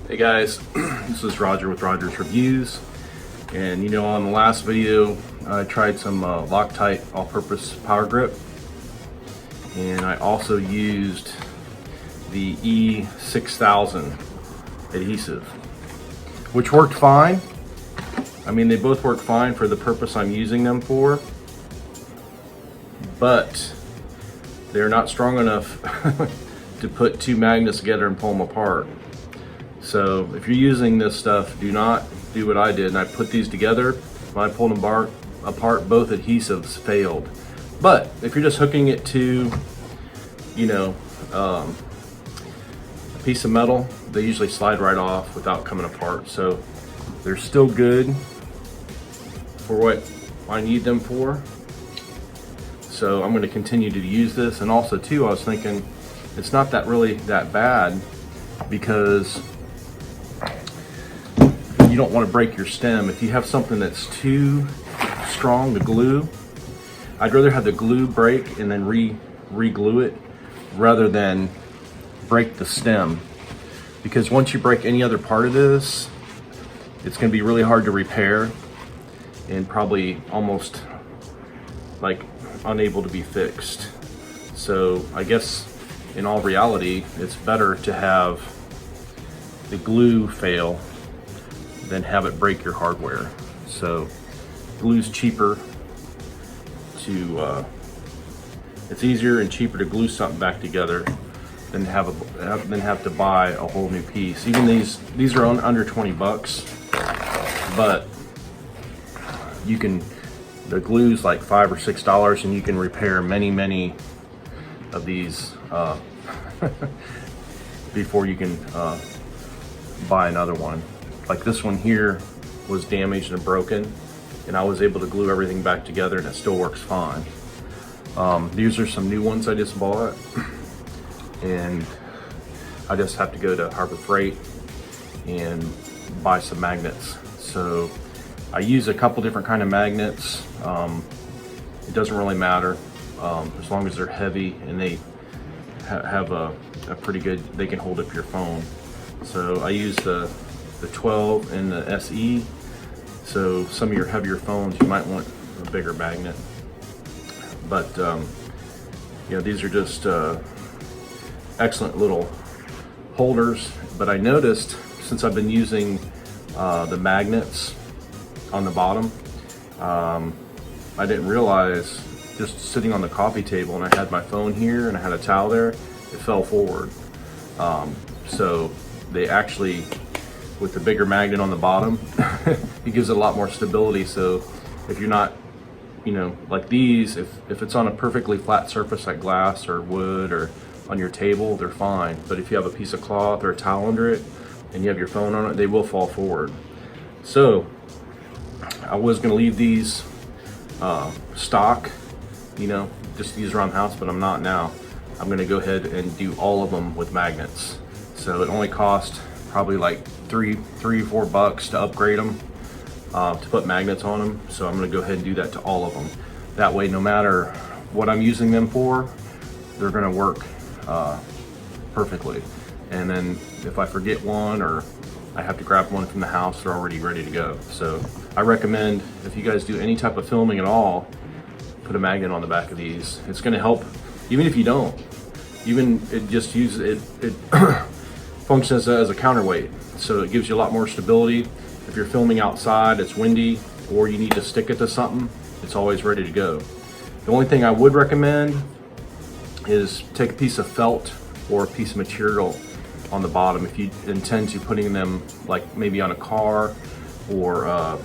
Hey guys, this is Roger with Roger's Reviews, and you know, on the last video I tried some Loctite all-purpose power grip, and I also used the E6000 adhesive, which worked fine. I mean, they both work fine for the purpose I'm using them for, but they're not strong enough to put two magnets together and pull them apart. So if you're using this stuff, do not do what I did. And I put these together. When I pulled them apart, both adhesives failed. But if you're just hooking it to, you know, a piece of metal, they usually slide right off without coming apart. So they're still good for what I need them for. So I'm going to continue to use this. And also too, I was thinking it's not really that bad, because you don't want to break your stem. If you have something that's too strong to glue, I'd rather have the glue break and then re-glue it rather than break the stem. Because once you break any other part of this, it's going to be really hard to repair and probably almost like unable to be fixed. So I guess in all reality, it's better to have the glue fail than have it break your hardware. So glue's cheaper to, it's easier and cheaper to glue something back together than have to buy a whole new piece. Even these are under 20 bucks, but you can, the glue's like $5 or $6 and you can repair many of these before you can buy another one. Like this one here was damaged and broken, and I was able to glue everything back together and it still works fine. These are some new ones I just bought, and I just have to go to Harbor Freight and buy some magnets. So I use a couple different kind of magnets. It doesn't really matter as long as they're heavy and they have a pretty good, they can hold up your phone. So I use the 12 and the SE. So some of your heavier phones, you might want a bigger magnet. But you know, these are just excellent little holders. But I noticed since I've been using the magnets on the bottom, I didn't realize, just sitting on the coffee table and I had my phone here and I had a towel there, it fell forward. So they actually, with the bigger magnet on the bottom, it gives it a lot more stability. So if you're not, you know, like these, if it's on a perfectly flat surface like glass or wood or on your table, they're fine. But if you have a piece of cloth or a towel under it and you have your phone on it, they will fall forward. So I was gonna leave these stock, you know, just use around the house, but I'm not now. I'm gonna go ahead and do all of them with magnets. So it only cost probably like three or $4 to upgrade them, to put magnets on them. So I'm gonna go ahead and do that to all of them. That way, no matter what I'm using them for, they're gonna work perfectly. And then if I forget one or I have to grab one from the house, they're already ready to go. So I recommend, if you guys do any type of filming at all, put a magnet on the back of these. It's gonna help, even if you don't. Even it just uses it functions as a counterweight. So it gives you a lot more stability. If you're filming outside, it's windy, or you need to stick it to something, it's always ready to go. The only thing I would recommend is take a piece of felt or a piece of material on the bottom if you intend to putting them like maybe on a car or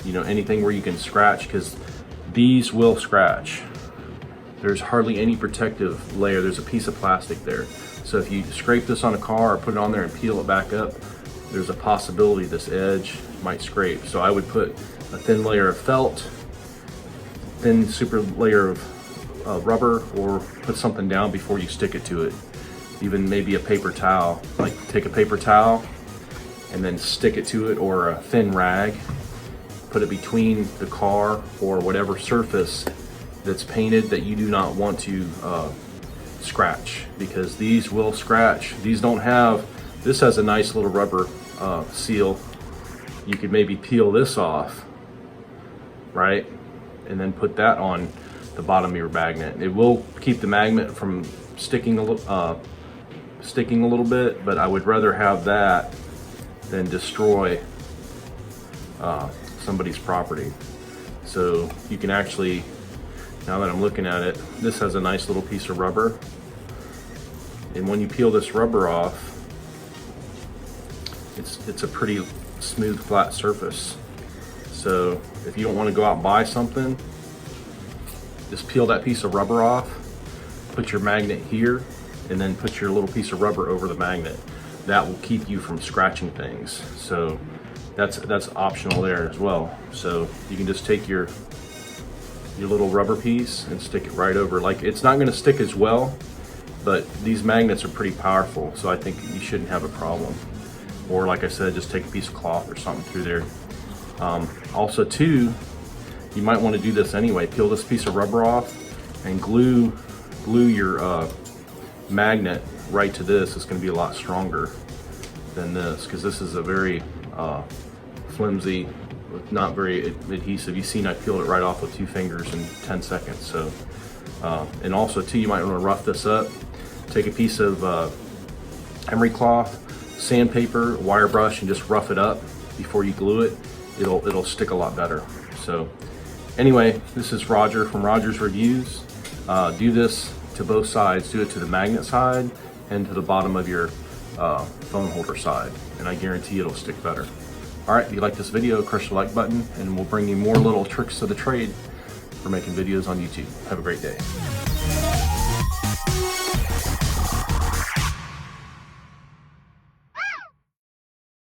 you know, anything where you can scratch, because these will scratch. There's hardly any protective layer. There's a piece of plastic there. So if you scrape this on a car or put it on there and peel it back up, there's a possibility this edge might scrape. So I would put a thin layer of felt, thin super layer of rubber, or put something down before you stick it to it. Even maybe a paper towel, like take a paper towel and then stick it to it, or a thin rag, put it between the car or whatever surface that's painted that you do not want to scratch, because these will scratch. These don't have, this has a nice little rubber seal. You could maybe peel this off, right? And then put that on the bottom of your magnet. It will keep the magnet from sticking a little bit, but I would rather have that than destroy somebody's property. So you can actually Now that I'm looking at it, this has a nice little piece of rubber. And when you peel this rubber off, it's a pretty smooth, flat surface. So if you don't want to go out and buy something, just peel that piece of rubber off, put your magnet here, and then put your little piece of rubber over the magnet. That will keep you from scratching things. So that's optional there as well. So you can just take your little rubber piece and stick it right over. Like, it's not going to stick as well, but these magnets are pretty powerful, so I think you shouldn't have a problem. Or like I said, just take a piece of cloth or something through there. Also too, you might want to do this anyway. Peel this piece of rubber off and glue your magnet right to this. It's going to be a lot stronger than this, because this is a very flimsy, not very adhesive. You've seen I peeled it right off with 2 fingers in 10 seconds. So, and also too, you might want to rough this up. Take a piece of emery cloth, sandpaper, wire brush, and just rough it up before you glue it. It'll stick a lot better. So anyway, this is Roger from Roger's Reviews. Do this to both sides. Do it to the magnet side and to the bottom of your phone holder side, and I guarantee it'll stick better. All right, if you like this video, crush the like button, and we'll bring you more little tricks of the trade for making videos on YouTube. Have a great day.